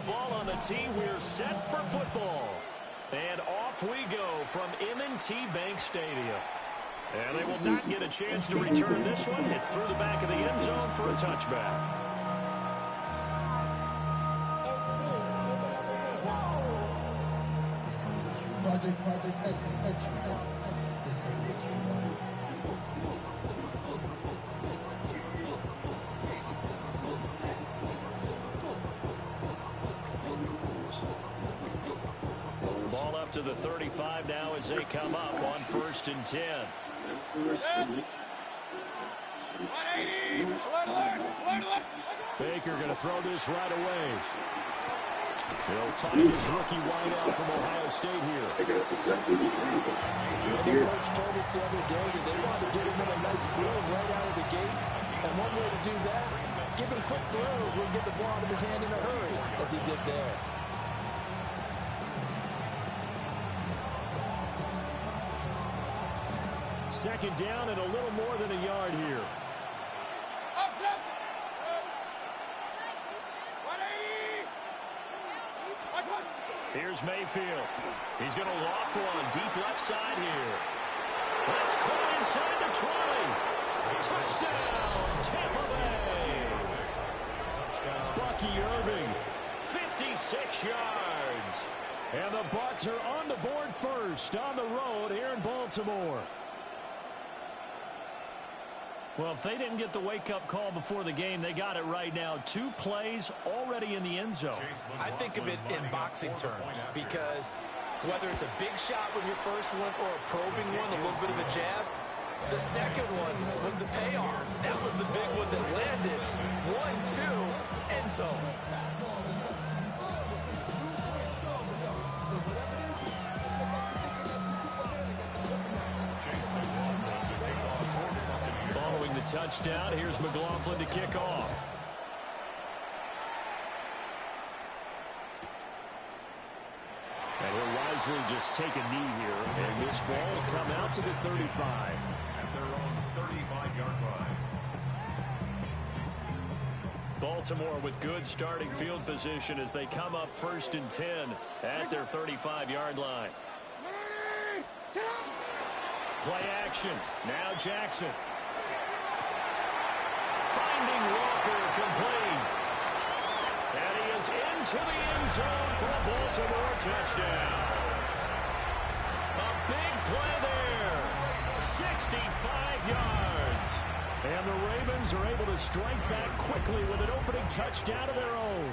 ball on the tee. We're set for football. And off we go from M&T Bank Stadium. And they will not get a chance to return this one. It's through the back of the end zone for a touchback. Ball up to the 35 now as they come up on 1st and 10. Baker going to throw this right away. He'll find his rookie wideout from Ohio State here. The coach told us the other day that they wanted to get him in a nice groove right out of the gate. And one way to do that, give him quick throws where he get the ball out of his hand in a hurry, as he did there. Second down and a little more than a yard here. Here's Mayfield. He's going to loft one deep left side here. That's caught inside the 20. Touchdown, Tampa Bay. Bucky Irving, 56 yards. And the Bucs are on the board first on the road here in Baltimore. Well, if they didn't get the wake-up call before the game, they got it right now. 2 plays already in the end zone. I think of it in boxing terms because whether it's a big shot with your first one or a probing one, a little bit of a jab, the second one was the payoff. That was the big one that landed. 1-2, end zone. Touchdown. Here's McLaughlin to kick off. And he'll wisely just take a knee here. And this ball will come out to the 35. At their own 35-yard line. Baltimore with good starting field position as they come up 1st and 10 at their 35-yard line. Play action. Now Jackson. Finding Walker complete. And he is into the end zone for a Baltimore touchdown. A big play there. 65 yards. And the Ravens are able to strike back quickly with an opening touchdown of their own.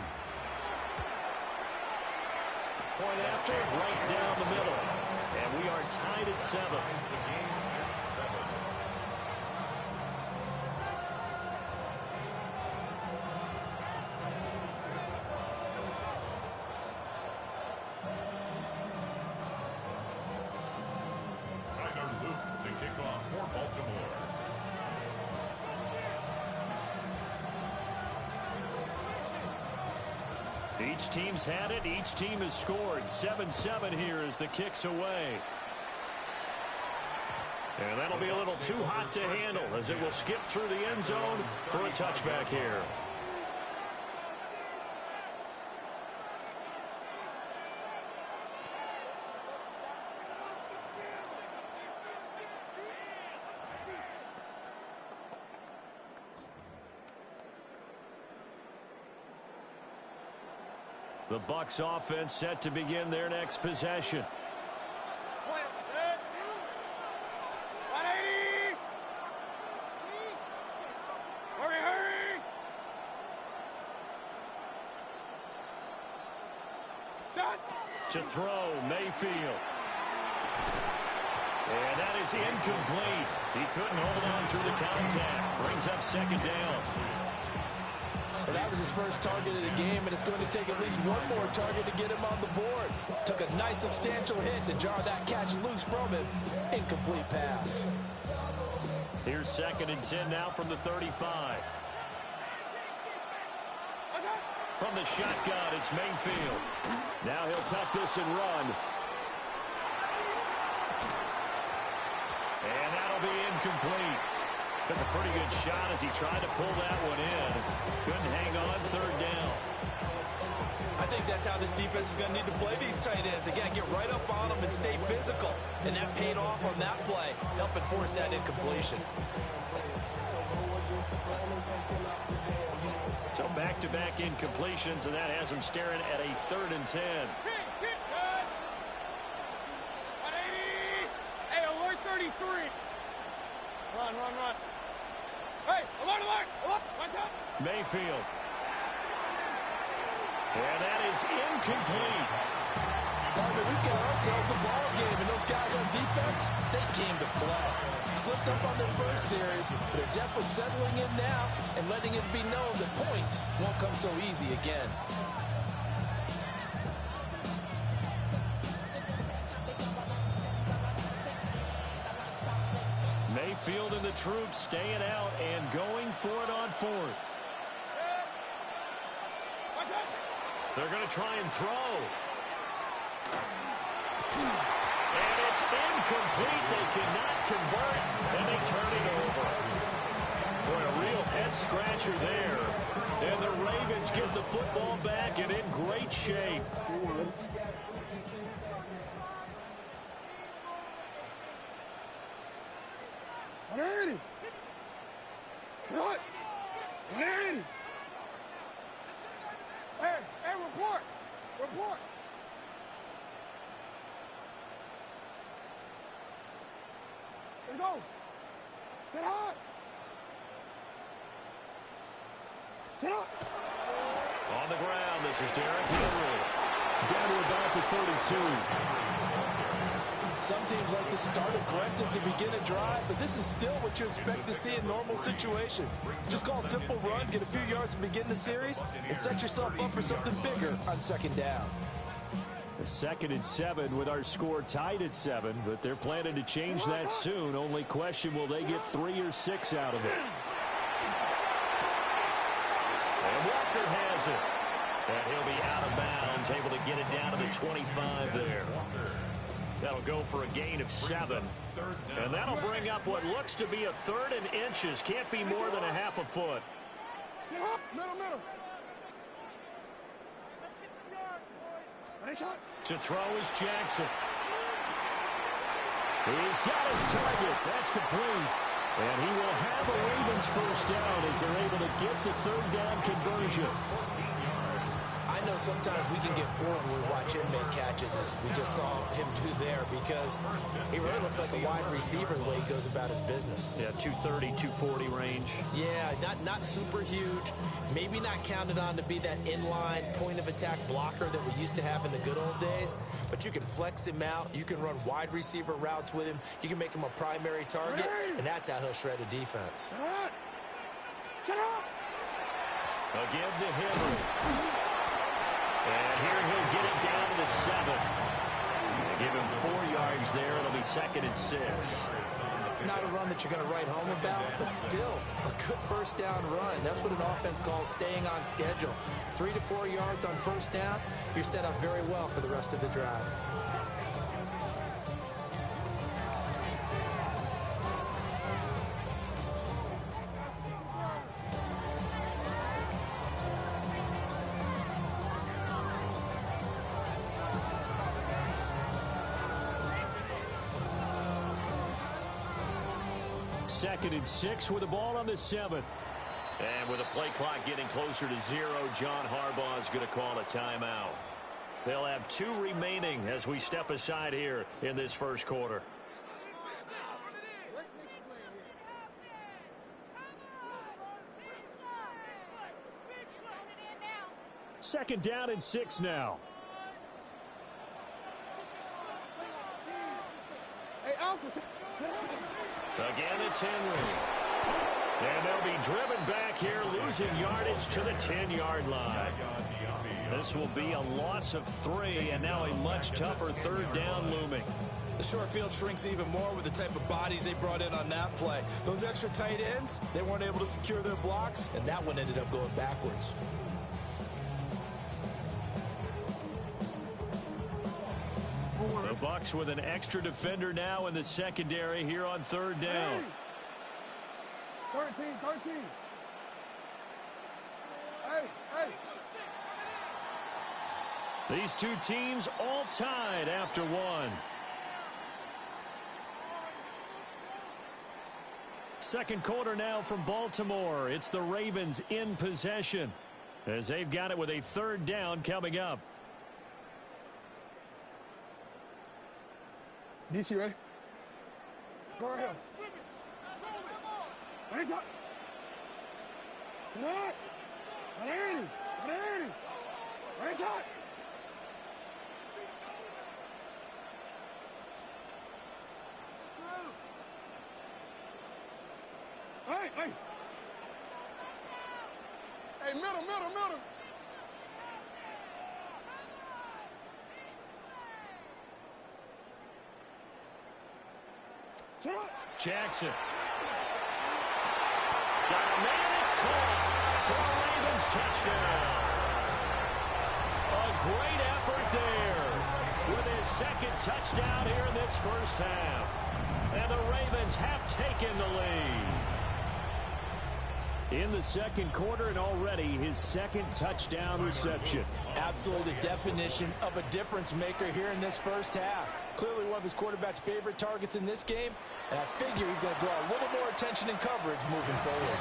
Point after, right down the middle. And we are tied at 7. Each team's had it. Each team has scored. 7-7 here as the kick's away. And that'll be a little too hot to handle as it will skip through the end zone for a touchback here. The Bucs offense set to begin their next possession. To throw, Mayfield. And that is incomplete. He couldn't hold on through the contact. Brings up 2nd down. Well, that was his first target of the game, and it's going to take at least one more target to get him on the board. Took a nice substantial hit to jar that catch loose from him. Incomplete pass. Here's 2nd and 10 now from the 35. From the shotgun, it's Mayfield. Now he'll tuck this and run. And that'll be incomplete. Took a pretty good shot as he tried to pull that one in. Couldn't hang on 3rd down. I I think that's how this defense is going to need to play these tight ends. Again, get right up on them and stay physical. And that paid off on that play, helping force that incompletion. So back-to-back incompletions, and that has them staring at a 3rd and 10. Hey, alert 33. Run. Hey, alert. Watch out. Mayfield. And that is incomplete. Partner, we've got ourselves a ball game, and those guys on defense, they came to play. Slipped up on their first series, but they're definitely settling in now and letting it be known that points won't come so easy again. Mayfield and the troops staying out and going for it on 4th. They're going to try and throw. And it's incomplete. They cannot convert, and they turn it over. Boy, a real head-scratcher there. And the Ravens get the football back and in great shape. Hey, report. Let's go. Sit hard. Sit up. On the ground, this is Derrick Henry. Down to about the 32. Some teams like to start aggressive to begin a drive, but this is still what you expect to see in normal situations. Just call a simple run, get a few yards to begin the series, and set yourself up for something bigger on 2nd down. A 2nd and 7 with our score tied at 7, but they're planning to change that soon. Only question, will they get 3 or 6 out of it? And Walker has it. And he'll be out of bounds, able to get it down to the 25 there. That'll go for a gain of 7. And that'll bring up what looks to be a 3rd and inches. Can't be more than a half a foot. Middle. To throw is Jackson. He's got his target. That's complete. And he will have a Ravens first down as they're able to get the 3rd down conversion. I know sometimes we can get fooled when we watch him make catches, as we just saw him do there, because he really looks like a wide receiver the way he goes about his business. Yeah, 230, 240 range. Yeah, not super huge. Maybe not counted on to be that inline point-of-attack blocker that we used to have in the good old days, but you can flex him out. You can run wide receiver routes with him. You can make him a primary target, and that's how he'll shred a defense. Shut up! Again to Henry. And here he'll get it down to the 7. Give him 4 yards there. It'll be 2nd and 6. Not a run that you're going to write home about, but still a good first down run. That's what an offense calls staying on schedule. 3 to 4 yards on first down, you're set up very well for the rest of the drive. Second and 6 with the ball on the 7. And with the play clock getting closer to 0, John Harbaugh is going to call a timeout. They'll have 2 remaining as we step aside here in this first quarter. Second down and 6 now. Hey, Alpha. Again, it's Henry. And they'll be driven back here, losing yardage to the 10-yard line. This will be a loss of 3, and now a much tougher 3rd down looming. The short field shrinks even more with the type of bodies they brought in on that play. Those extra tight ends, they weren't able to secure their blocks, and that one ended up going backwards. The Bucs with an extra defender now in the secondary here on 3rd down. 13. Hey. These two teams all tied after one. Second quarter now from Baltimore. It's the Ravens in possession as they've got it with a third down coming up. DC, ready? Go ahead. Hands up. Good. Ready. Ready. Hands up. Hey, hey. Hey, middle. Jackson. Got a man, it's caught for a Ravens touchdown. A great effort there with his second touchdown here in this first half. And the Ravens have taken the lead. In the second quarter and already his second touchdown reception. Absolutely the definition of a difference maker here in this first half. Clearly one of his quarterback's favorite targets in this game, and I figure he's going to draw a little more attention and coverage moving forward.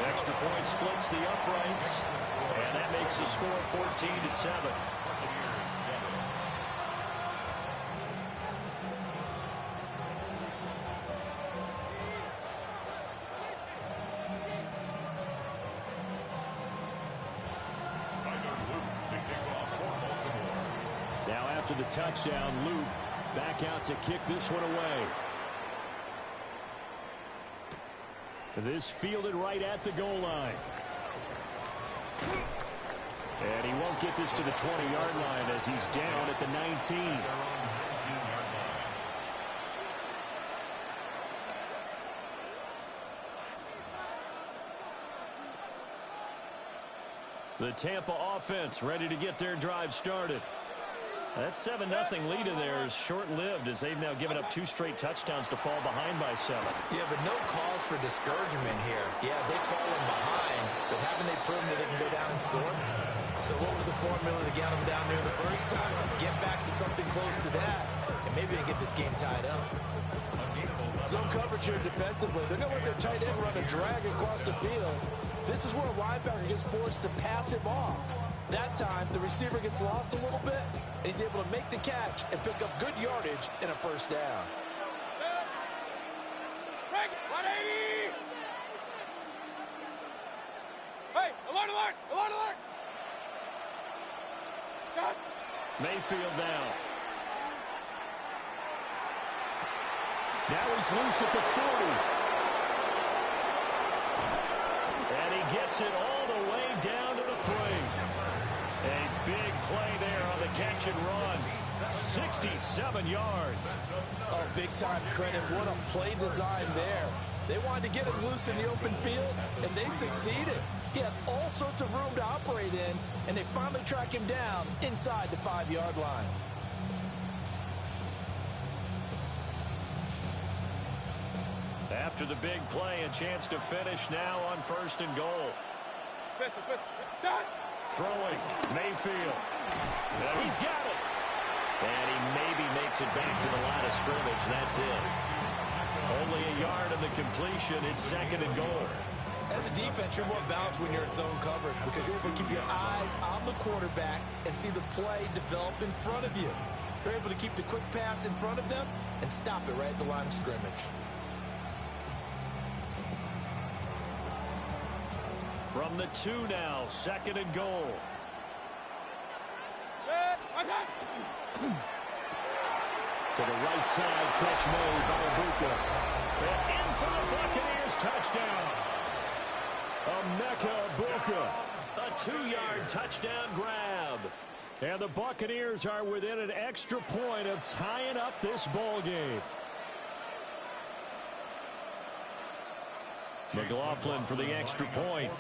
Extra point splits the uprights, and that makes the score 14-7. Now after the touchdown, Luke back out to kick this one away. This fielded right at the goal line. And he won't get this to the 20-yard line as he's down at the 19. The Tampa offense ready to get their drive started. That 7-0 lead of theirs short-lived as they've now given up 2 straight touchdowns to fall behind by 7. Yeah, but no cause for discouragement here. Yeah, they've fallen behind, but haven't they proven that they can go down and score? So what was the formula to get them down there the first time? Get back to something close to that, and maybe they get this game tied up. Zone coverage here defensively. They're going to let their tight end run a drag across the field. This is where a linebacker gets forced to pass him off. That time, the receiver gets lost a little bit, and he's able to make the catch and pick up good yardage in a first down. Break, 180! Hey, alert, alert, alert, alert! Scott! Mayfield now. Now he's loose at the 40. And he gets it all the way down to the 3. A big play there on the catch and run. 67 yards. Oh, big-time credit. What a play design there. They wanted to get him loose in the open field, and they succeeded. He had all sorts of room to operate in, and they finally track him down inside the 5-yard line. After the big play, a chance to finish now on 1st and goal. Throwing, Mayfield. He's got it. And he maybe makes it back to the line of scrimmage. That's it. Only a yard of the completion. It's 2nd and goal. As a defense, you're more balanced when you're in zone coverage because you're able to keep your eyes on the quarterback and see the play develop in front of you. You're able to keep the quick pass in front of them and stop it right at the line of scrimmage. From the 2 now, 2nd and goal. To the right side, catch made by Ibuka. And in for the Buccaneers touchdown. Emeka Ibuka, a 2-yard touchdown grab. And the Buccaneers are within an extra point of tying up this ball game. McLaughlin for the extra point.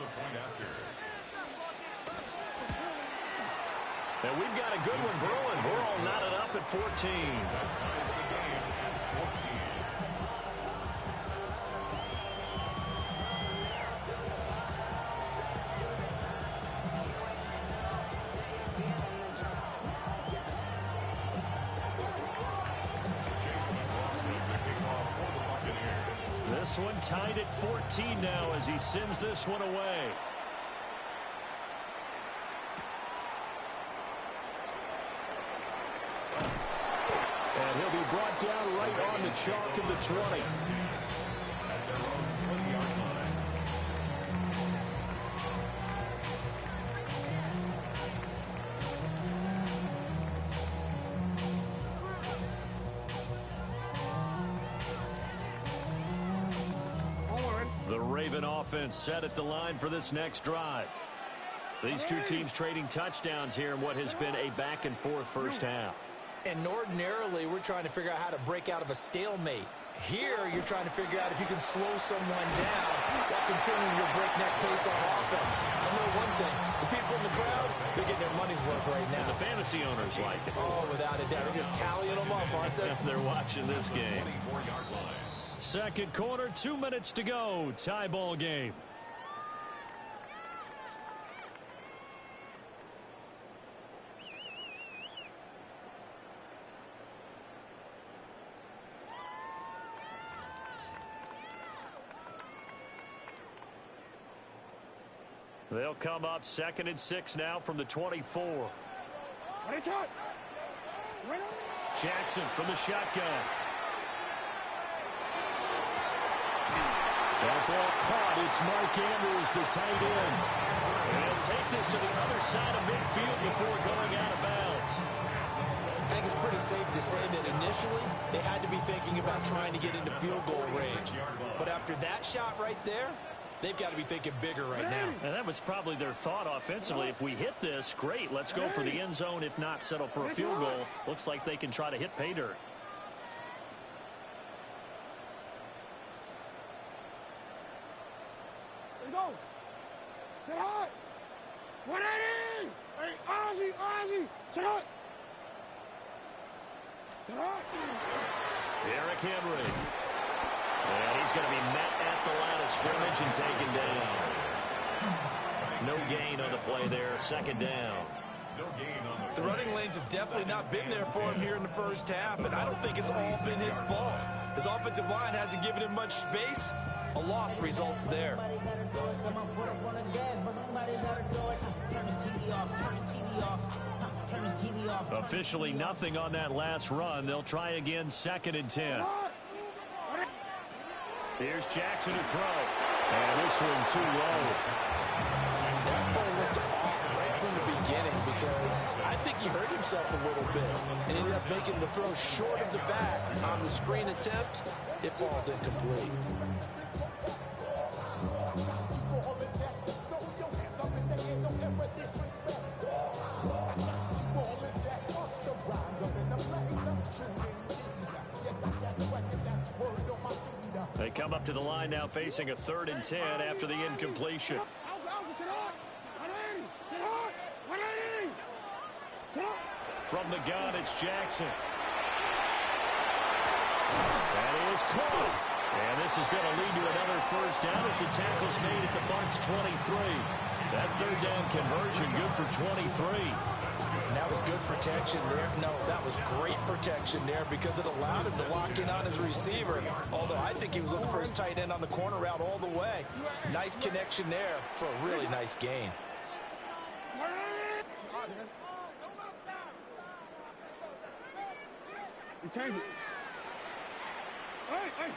And we've got a good one brewing. We're all knotted up at 14. this one tied at 14 now as he sends this one away. And he'll be brought down right on the chalk of the 20. The Raven offense set at the line for this next drive. These two teams trading touchdowns here in what has been a back-and-forth first half. And ordinarily, we're trying to figure out how to break out of a stalemate. Here, you're trying to figure out if you can slow someone down while continuing your breakneck pace on offense. I know one thing. The people in the crowd, they're getting their money's worth right now. And the fantasy owners like it. Oh, without a doubt. They're just tallying them up, aren't they? They're watching this game. Second quarter, 2 minutes to go. Tie ball game. They'll come up 2nd and 6 now from the 24. Jackson from the shotgun. That ball caught. It's Mark Andrews, the tight end. And he'll take this to the other side of midfield before going out of bounds. I think it's pretty safe to say that initially they had to be thinking about trying to get into field goal range. But after that shot right there, they've got to be thinking bigger right now. And that was probably their thought offensively. If we hit this, great. Let's go for the end zone. If not, settle for a field goal. Looks like they can try to hit pay dirt. Go. Sit hot. 180. Hey, Ozzy. Sit hot. Sit hot. Derrick Henry. And he's going to be met at the line of scrimmage and taken down. No gain on the play there. 2nd down. The running lanes have definitely not been there for him here in the first half, and I don't think it's all been his fault. His offensive line hasn't given him much space. A loss results there. Officially nothing on that last run. They'll try again 2nd and 10. Here's Jackson to throw. And this one too low. That play looked off right from the beginning because I think he hurt himself a little bit and ended up making the throw short of the back. On the screen attempt, it falls incomplete. They come up to the line now facing a 3rd and 10 after the incompletion. From the gun, it's Jackson. That is caught. And this is going to lead to another first down as the tackle's made at the Bucs 23. That 3rd down conversion good for 23. And that was good protection there. No, that was great protection there because it allowed him to lock in on his receiver. Although I think he was looking for his tight end on the corner route all the way. Nice connection there for a really nice gain. Change it. Hey.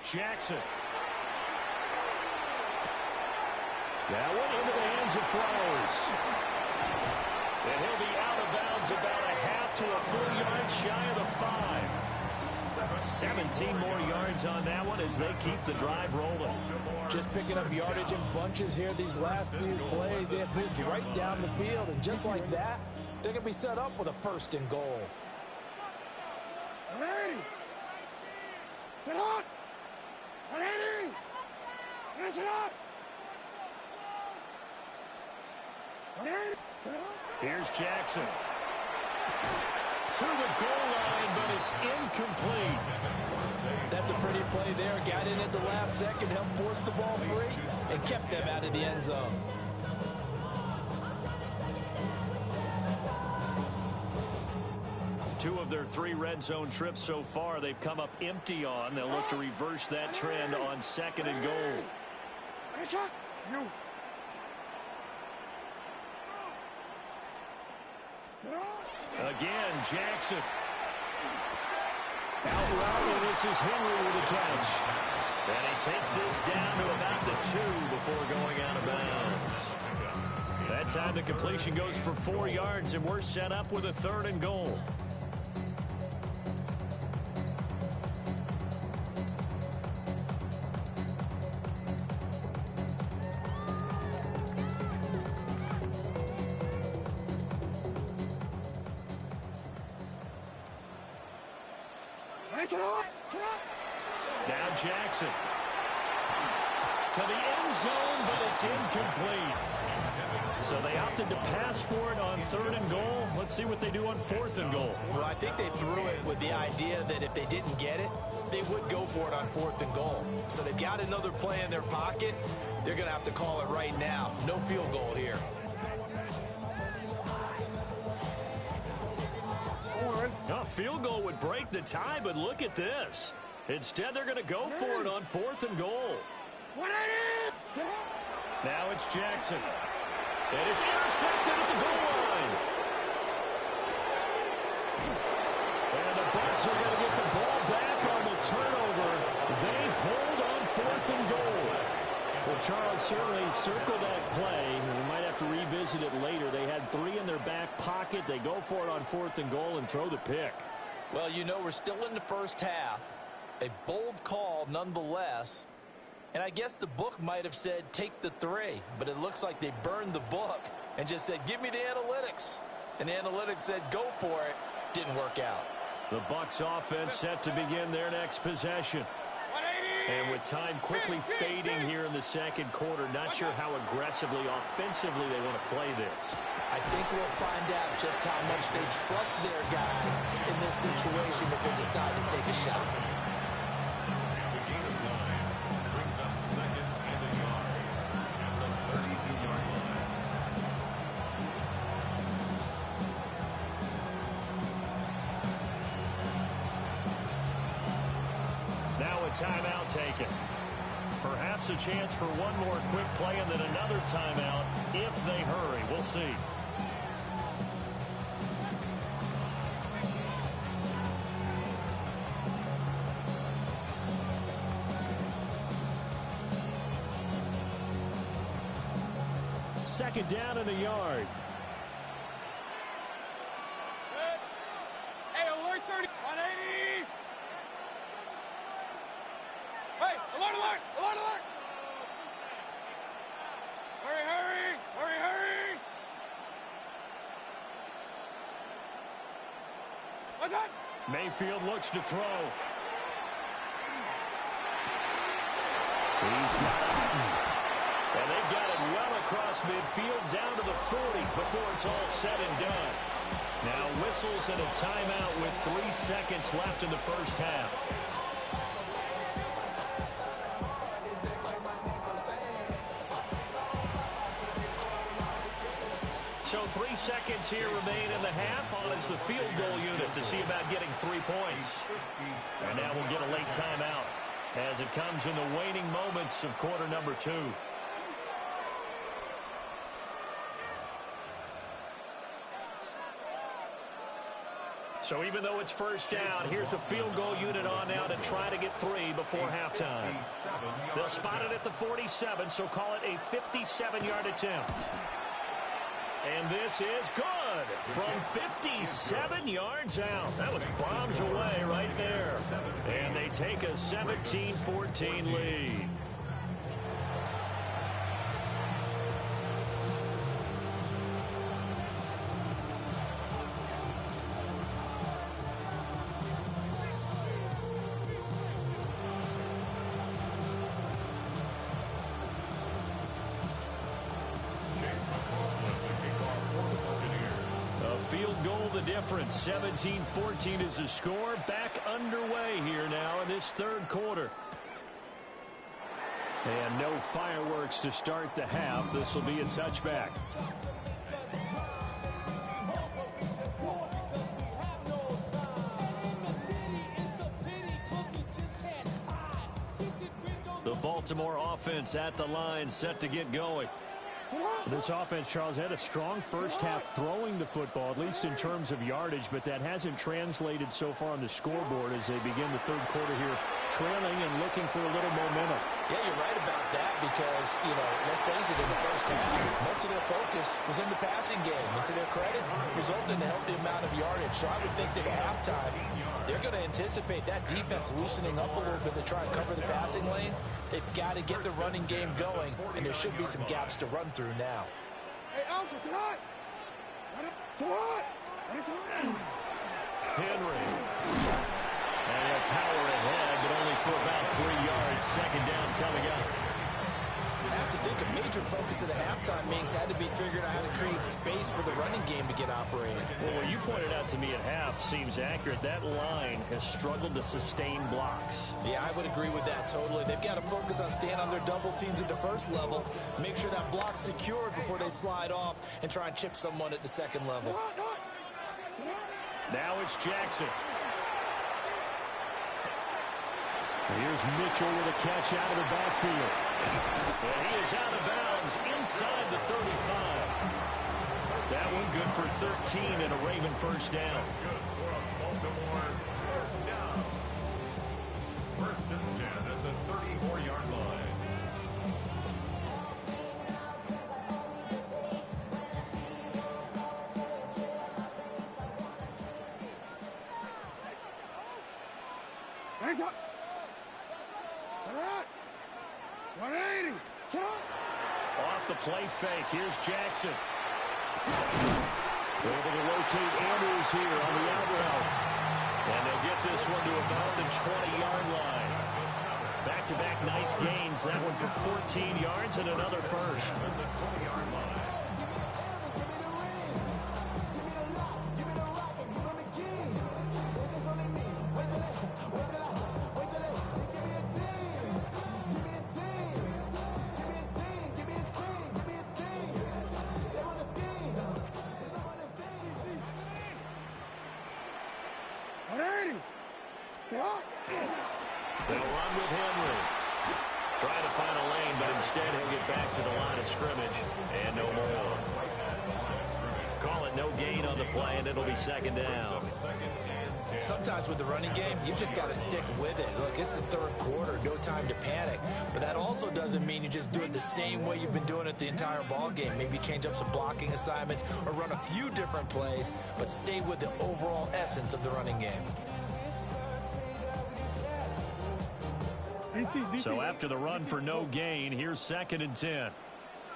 Jackson. That one into the hands of Flowers. And he'll be out of bounds about a half to a full yard shy of the 5. 17 more yards on that one as they keep the drive rolling. Just picking up yardage in bunches here these last few plays. They have moved right down the field, and just like that, they're going to be set up with a 1st and goal. Ready. Sit hot. Ready. Sit hot. Here's Jackson. To the goal line, but it's incomplete. That's a pretty play there. Got in at the last second, helped force the ball free, and kept them out of the end zone. Two of their 3 red zone trips so far, they've come up empty on. They'll look to reverse that trend on 2nd and goal. Again, Jackson. Out route, and this is Henry with the catch. And he takes this down to about the 2 before going out of bounds. That time the completion goes for 4 yards, and we're set up with a 3rd and goal. Now Jackson to the end zone, but it's incomplete. So they opted to pass for it on 3rd and goal. Let's see what they do on 4th and goal. Well, I think they threw it with the idea that if they didn't get it, they would go for it on 4th and goal. So they've got another play in their pocket. They're going to have to call it right now. No field goal here. A field goal would break the tie, but look at this. Instead, they're going to go for it on 4th and goal. Now it's Jackson. And it's intercepted at the goal line. And the Bucs are going to get the ball back on the turnover. They hold on 4th and goal. Well, Charles, certainly circle that play. We might have to revisit it later. They had 3 in their back pocket. They go for it on 4th and goal and throw the pick. Well, you know, we're still in the first half. A bold call nonetheless. And I guess the book might have said take the 3, but it looks like they burned the book and just said give me the analytics. And the analytics said go for it. Didn't work out. The Bucs offense set to begin their next possession. And with time quickly fading here in the 2nd quarter, not sure how aggressively, offensively they want to play this. I think we'll find out just how much they trust their guys in this situation if they decide to take a shot. It's a gain of 9. Brings up 2nd and a yard at the 32-yard line. Now a timeout taken. Perhaps a chance for one more quick play and then another timeout if they hurry. We'll see. Second down and a yard. Hey, alert 30. 180. Hey, alert, alert, alert, alert. Hurry, hurry, hurry, hurry. What's that? Mayfield looks to throw. He's got it. And they've got it well across midfield down to the 40 before it's all said and done. Now whistles and a timeout with 3 seconds left in the first half. So 3 seconds here remain in the half. On is the field goal unit to see about getting 3 points. And now we'll get a late timeout as it comes in the waning moments of quarter number 2. So even though it's first down, here's the field goal unit on now to try to get 3 before halftime. They'll spot it at the 47, so call it a 57-yard attempt. And this is good from 57 yards out. That was bombs away right there. And they take a 17-14 lead. Difference. 17-14 is the score. Back underway here now in this 3rd quarter. And no fireworks to start the half. This will be a touchback. Baltimore offense at the line, set to get going. This offense, Charles, had a strong first half throwing the football, at least in terms of yardage, but that hasn't translated so far on the scoreboard as they begin the third quarter here, trailing and looking for a little momentum. Yeah, you're right about that because, let's face it, in the first half, most of their focus was in the passing game. And to their credit, resulted in a healthy amount of yardage. So I would think that at halftime, they're going to anticipate that defense loosening up a little bit to try and cover the passing lanes. They've got to get the running game going, and there should be some gaps to run through now. Hey, Alpha, it's hot! It's hot! Henry. And he'll power ahead, but only for about 3 yards. Second down coming up. I have to think a major focus of the halftime meetings had to be figuring out how to create space for the running game to get operating. Well, what you pointed out to me at half seems accurate. That line has struggled to sustain blocks. Yeah, I would agree with that totally. They've got to focus on staying on their double teams at the first level, make sure that block's secured before they slide off and try and chip someone at the second level. Now it's Jackson. Here's Mitchell with a catch out of the backfield. And he is out of bounds inside the 35. That one good for 13 and a Raven first down. Good for a Baltimore first down. First and 10 at the 34-yard line. Hands up! 180! Off the play fake. Here's Jackson. Able to locate Andrews here on the out route. And they'll get this one to about the 20-yard line. Back-to-back nice gains. That one for 14 yards and another first. At the 20-yard line. They'll run with Henry. Trying to find a lane, but instead he'll get back to the line of scrimmage. And no more. Call it no gain on the play, and it'll be second down. Sometimes with the running game, you've just got to stick with it. Look, it's the third quarter, no time to panic. But that also doesn't mean you just do it the same way you've been doing it the entire ball game. Maybe change up some blocking assignments or run a few different plays, but stay with the overall essence of the running game. So after the run for no gain, here's second and 10.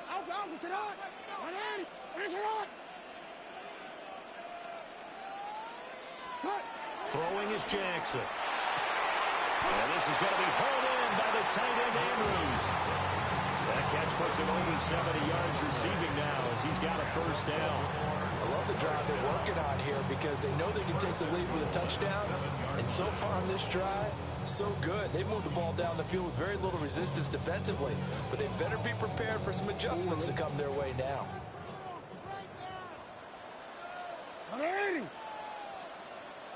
Alpha, sit on! 180! Where's it on? Cut! Throwing is Jackson. And this is going to be hauled in by the tight end Andrews. That catch puts him over 70 yards receiving now as he's got a first down. I love the drive they're working on here because they know they can take the lead with a touchdown. And so far on this drive, so good. They've moved the ball down the field with very little resistance defensively. But they better be prepared for some adjustments to come their way now. 180!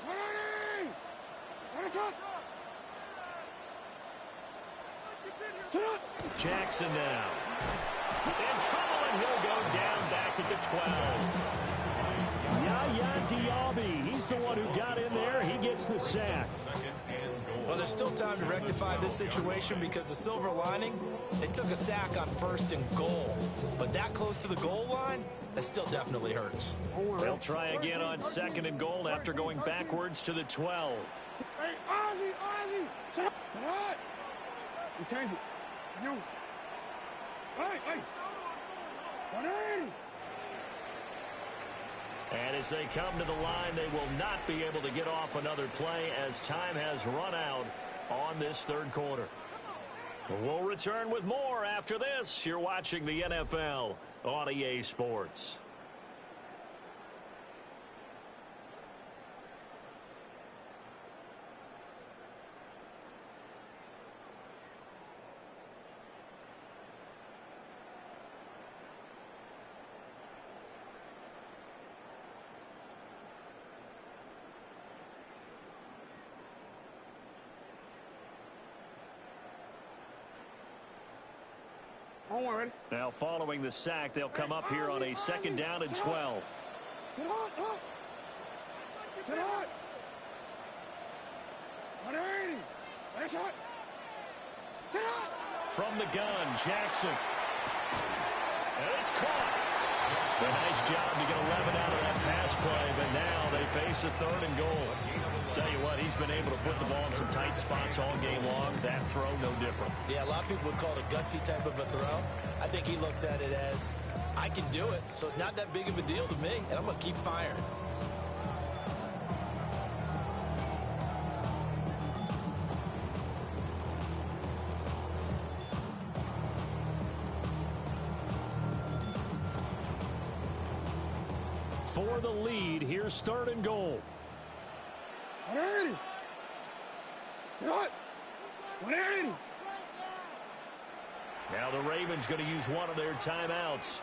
180! What is up? Sit up! Jackson now. In trouble, and he'll go down back at the 12. Yaya Diaby, he's the one who got in there. He gets the sack. Well, there's still time to rectify this situation because the silver lining, they took a sack on first and goal. But that close to the goal line, that still definitely hurts. They'll try again on second and goal after going backwards to the 12. Hey, Ozzie! Sit up! Come on! You change it. You. Hey! 180! And as they come to the line, they will not be able to get off another play as time has run out on this third quarter. We'll return with more after this. You're watching the NFL on EA Sports. On one, ready? Now following the sack, they'll come up here on a 2nd down and 12. Sit hard, up. Sit hard. 180. Ready, shot. Sit hard. From the gun, Jackson. And it's caught. A nice job to get 11 out of that pass play, but now they face a 3rd and goal. Tell you what, he's been able to put the ball in some tight spots all game long. That throw, no different. Yeah, a lot of people would call it a gutsy type of a throw. I think he looks at it as, I can do it, so it's not that big of a deal to me, and I'm going to keep firing. For the lead, here's 3rd and goal. 180. Sit hard. 180. Now the Ravens going to use one of their timeouts.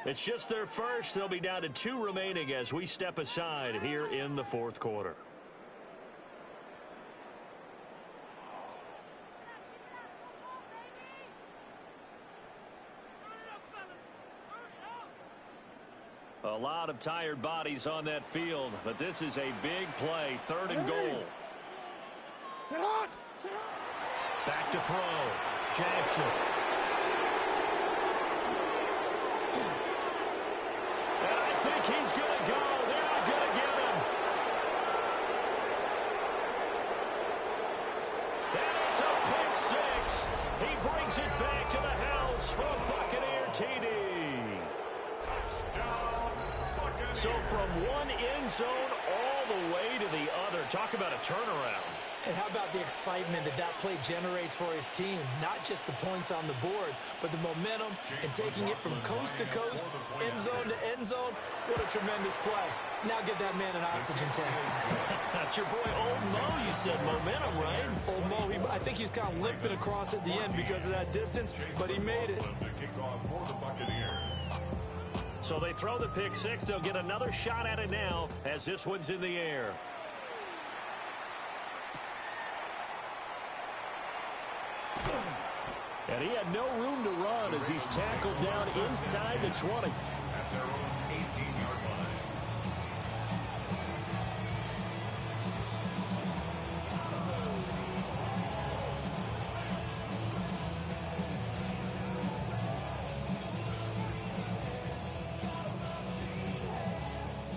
It's just their first. They'll be down to 2 remaining as we step aside here in the 4th quarter. A lot of tired bodies on that field, but this is a big play. 3rd and goal. Sit hard. Sit hard. Back to throw. Jackson. And I think he's going to go. They're not going to get him. And it's a pick 6. He brings it back to the house for a Buccaneer TD. So from one end zone all the way to the other. Talk about a turnaround. And how about the excitement that that play generates for his team? Not just the points on the board, but the momentum and taking it from coast to coast, end zone to end zone. What a tremendous play. Now get that man an oxygen tank. That's your boy Old Mo. You said momentum, right? Old Mo, I think he's kind of limping across at the end because of that distance, but he made it. So they throw the pick 6. They'll get another shot at it now as this one's in the air. And he had no room to run as he's tackled down inside the 20. At their own 18-yard line.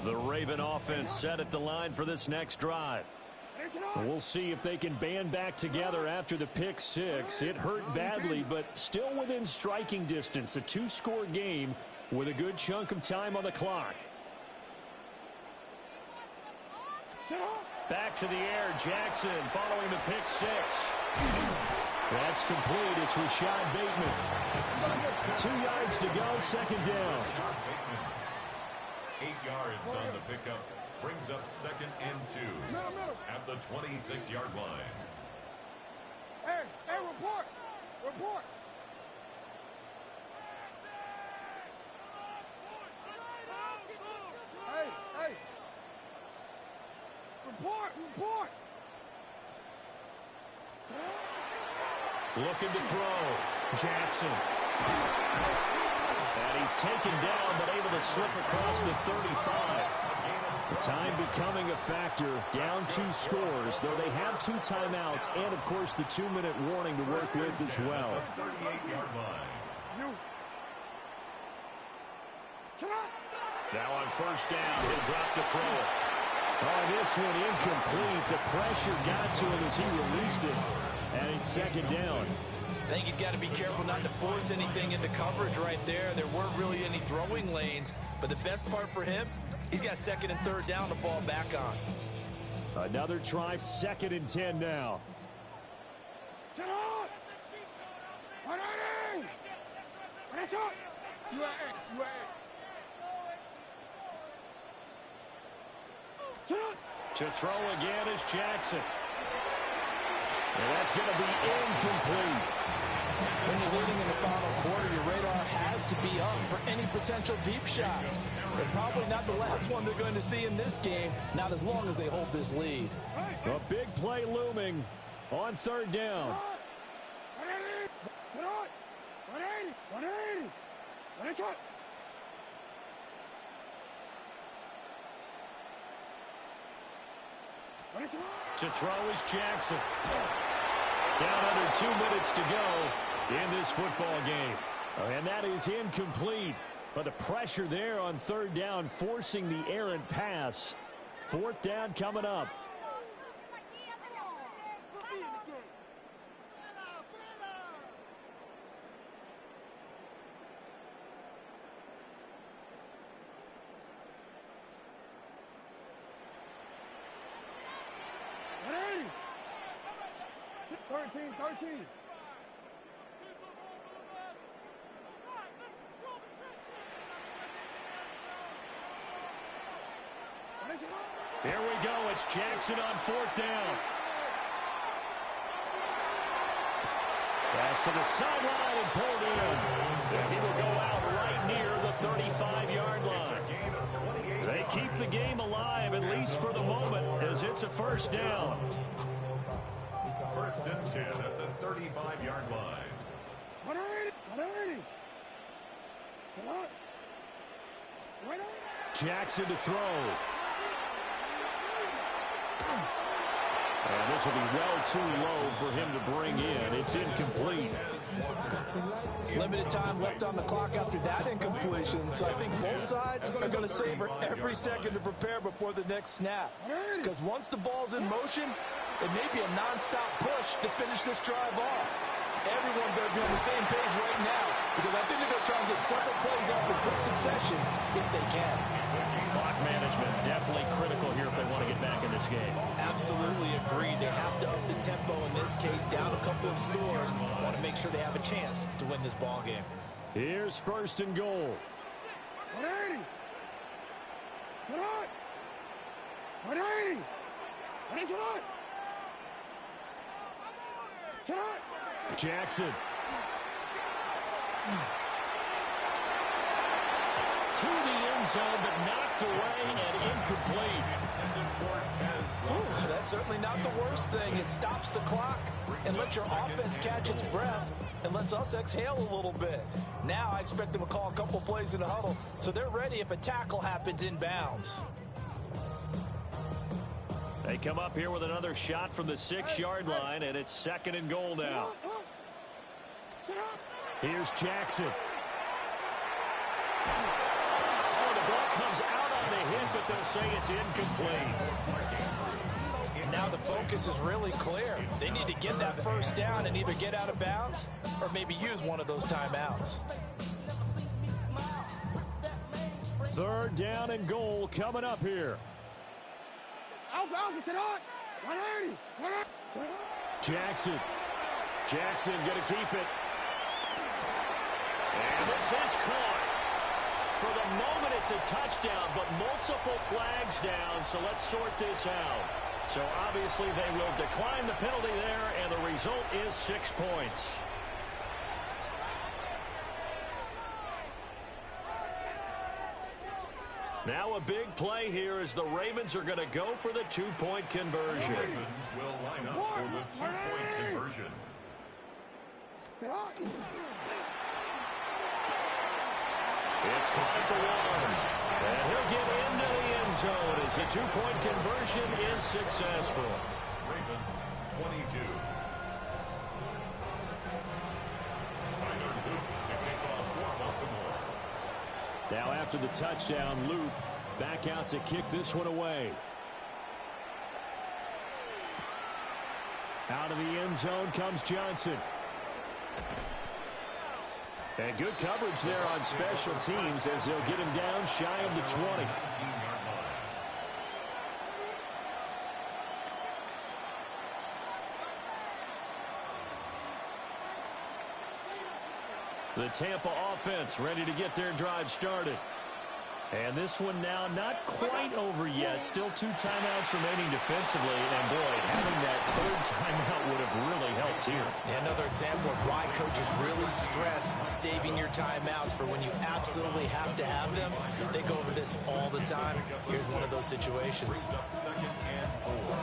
The Raven offense set at the line for this next drive. We'll see if they can band back together after the pick 6. It hurt badly, but still within striking distance. A 2-score game with a good chunk of time on the clock. Back to the air, Jackson following the pick 6. That's complete. It's Rashad Bateman. 2 yards to go, 2nd down. 8 yards on the pickup. Brings up 2nd and 2 at the 26-yard line. Hey, report. Report. Hey. Report. Looking to throw. Jackson. And he's taken down, but able to slip across the 35. Time becoming a factor. Down 2 scores, though they have 2 timeouts and, of course, the 2-minute warning to work with as well. 38-yard line. Now on 1st down, he'll drop to throw it. Oh, this one incomplete. The pressure got to him as he released it. And it's 2nd down. I think he's got to be careful not to force anything into coverage right there. There weren't really any throwing lanes, but the best part for him, he's got 2nd and 3rd down to fall back on. Another try, 2nd and 10 now. Sit on. 180. Ready, shot. UAA. Sit on. To throw again is Jackson. And that's going to be incomplete. When you're leading in the final quarter, your radar has to be up for any potential deep shots. But probably not the last one they're going to see in this game, not as long as they hold this lead. A big play looming on 3rd down. 180. 180. What is it? What is it? To throw is Jackson. Down under 2 minutes to go in this football game. And that is incomplete. But the pressure there on third down, forcing the errant pass. Fourth down coming up. Thirteen. Here we go. It's Jackson on fourth down. Pass to the sideline and pulled in. And he will go out right near the 35-yard line. They keep the game alive, at least for the moment, as it's a first down. First and 10 at the 35-yard line. 180. Come on. Jackson to throw. And this will be well too low for him to bring in. It's incomplete. Limited time left on the clock after that incompletion, so I think both sides are going to savor every second to prepare before the next snap. Because once the ball's in motion, it may be a non-stop push to finish this drive off. Everyone better be on the same page right now, because I think they're going to try and get several plays off in quick succession if they can. Clock management definitely critical here if they want to get back in this game. Absolutely agreed. They have to up the tempo in this case, down a couple of scores. Want to make sure they have a chance to win this ball game. Here's first and goal. 180. Come on. 180. What is it on? Come on. Jackson. To the end zone, but knocked away and incomplete. Ooh, that's certainly not the worst thing. It stops the clock and lets your offense catch its breath and lets us exhale a little bit. Now I expect them to call a couple plays in the huddle so they're ready if a tackle happens inbounds. They come up here with another shot from the 6-yard line, and it's second and goal now. Here's Jackson. Oh, the ball comes out on the hit, but they'll say it's incomplete. And now the focus is really clear. They need to get that first down and either get out of bounds or maybe use one of those timeouts. Third down and goal coming up here. Alpha, sit on. 180. Jackson going to keep it. And this is caught. For the moment, it's a touchdown, but multiple flags down, so let's sort this out. So obviously they will decline the penalty there, and the result is 6 points. Now a big play here as the Ravens are going to go for the 2-point conversion. The Ravens will line up for the 2-point conversion. It's caught at the 1. And he'll get into the end zone as the 2-point conversion is successful. Ravens 22. Tyler Luke to kick off for Baltimore. Now after the touchdown, Luke back out to kick this one away. Out of the end zone comes Johnson. And good coverage there on special teams as they'll get him down shy of the 20. 19-yard line. The Tampa offense ready to get their drive started. And this one now not quite over yet. Still 2 timeouts remaining defensively. And, boy, having that third timeout would have really helped here. And another example of why coaches really stress saving your timeouts for when you absolutely have to have them. They go over this all the time. Here's one of those situations. Brings up second and 4.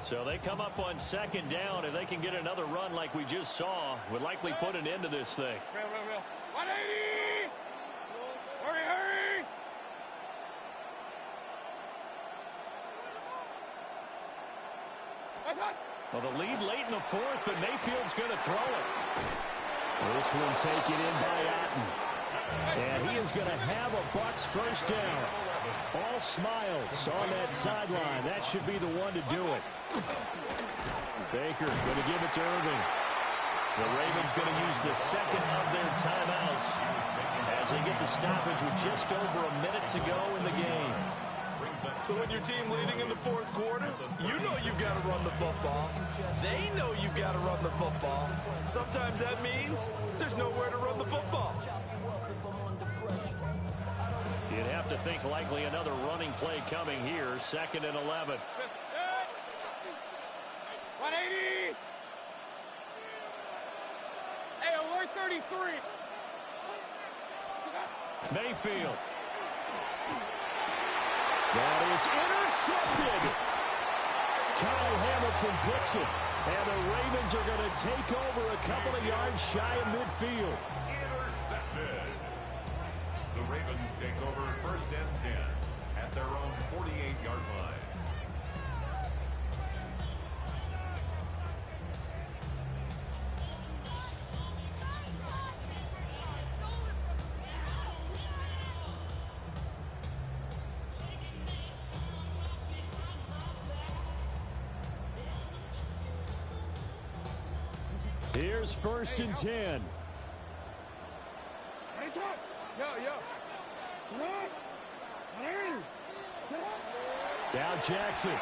So they come up on second down. If they can get another run like we just saw, would likely put an end to this thing. Real. 180! Hurry! Well, the lead late in the fourth, but Mayfield's going to throw it. This one taken in by Otten. And he is going to have a Bucs first down. All smiles on that sideline. That should be the one to do it. Baker going to give it to Irving. The Ravens going to use the second of their timeouts as they get the stoppage with just over a minute to go in the game. So when your team leading in the fourth quarter, you know you've got to run the football. They know you've got to run the football. Sometimes that means there's nowhere to run the football. You'd have to think likely another running play coming here. 2nd and 11. 180! Hey, we're 33. Mayfield. That is intercepted. Kyle Hamilton picks it. And the Ravens are going to take over a couple of yards shy of midfield. Intercepted. The Ravens take over 1st and 10 at their own 48-yard line. Here's 1st and 10. Now Jackson. And he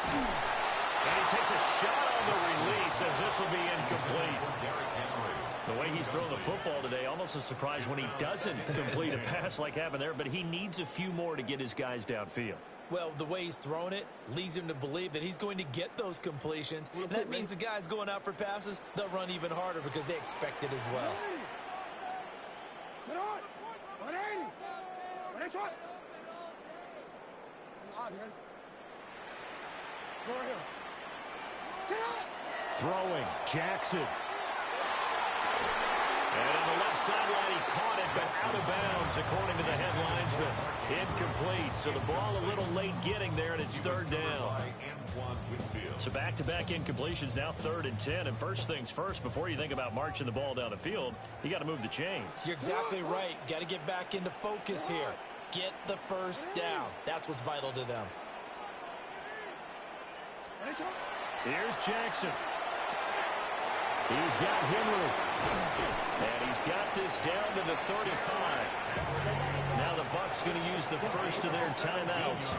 takes a shot on the release as this will be incomplete. The way he's throwing the football today, almost a surprise when he doesn't complete a pass like happened there, but he needs a few more to get his guys downfield. Well, the way he's thrown it leads him to believe that he's going to get those completions. And that means the guys going out for passes, they'll run even harder because they expect it as well. Throwing. Jackson. And on the left sideline, he caught it, but out of bounds, according to the headlines, but incomplete. So the ball a little late getting there, and it's 3rd down. So back-to-back incompletions, now 3rd and 10. And first things first, before you think about marching the ball down the field, you got to move the chains. You're exactly right. Got to get back into focus here. Get the first down. That's what's vital to them. Here's Jackson. He's got Henry. And he's got this down to the 35. Now the Bucs going to use the first of their timeouts.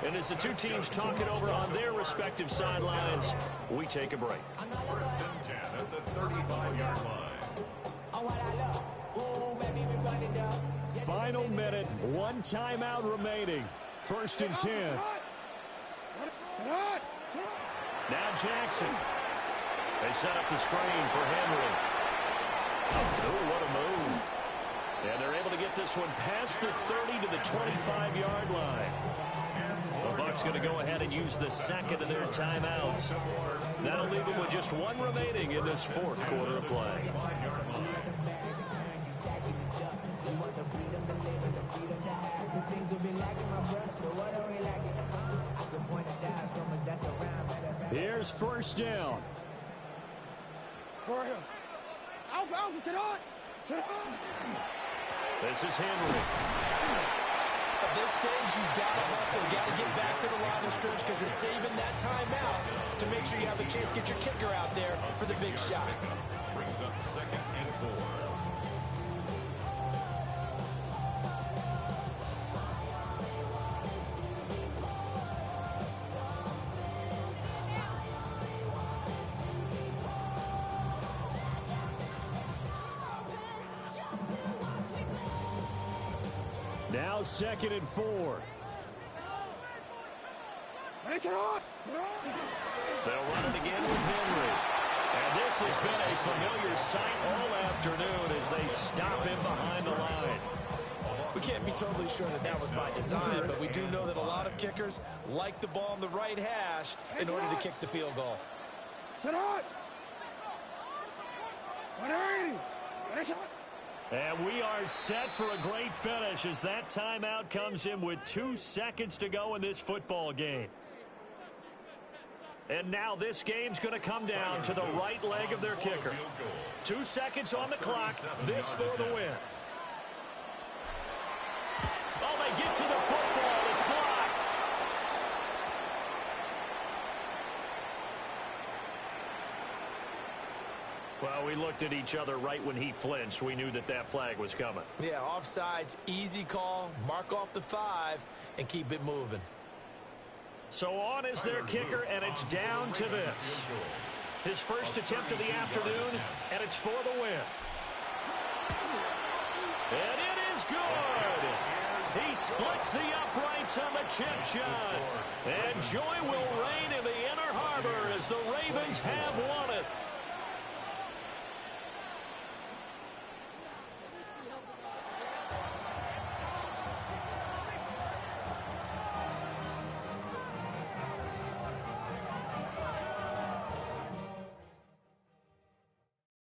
And as the two teams talk it over on their respective sidelines, we take a break. 1st and 10 at the 35-yard line. Final minute, one timeout remaining. 1st and 10. Now Jackson. They set up the screen for Henry. Oh, what a move. And they're able to get this one past the 30 to the 25-yard line. The Bucs going to go ahead and use the second of their timeouts. That'll leave them with just one remaining in this 4th quarter of play. Here's 1st down. Alpha, sit on! This is Henry. At this stage, you've got to hustle. Got to get back to the line of scrimmage because you're saving that timeout to make sure you have a chance to get your kicker out there for the big shot. Brings up 2nd and 4. Now 2nd and 4. They'll run it again with Henry. And this has been a familiar sight all afternoon as they stop him behind the line. We can't be totally sure that that was by design, but we do know that a lot of kickers like the ball on the right hash in order to kick the field goal. And we are set for a great finish as that timeout comes in with 2 seconds to go in this football game. And now this game's going to come down to the right leg of their kicker. 2 seconds on the clock. This for the win. Oh, they get to the football. It's blocked. Well, we looked at each other right when he flinched. We knew that that flag was coming. Yeah, offsides, easy call. Mark off the 5 and keep it moving. So on is their kicker, and it's down to this. His first attempt of the afternoon, and it's for the win. And it is good. He splits the uprights on the chip shot. And joy will reign in the Inner Harbor as the Ravens have won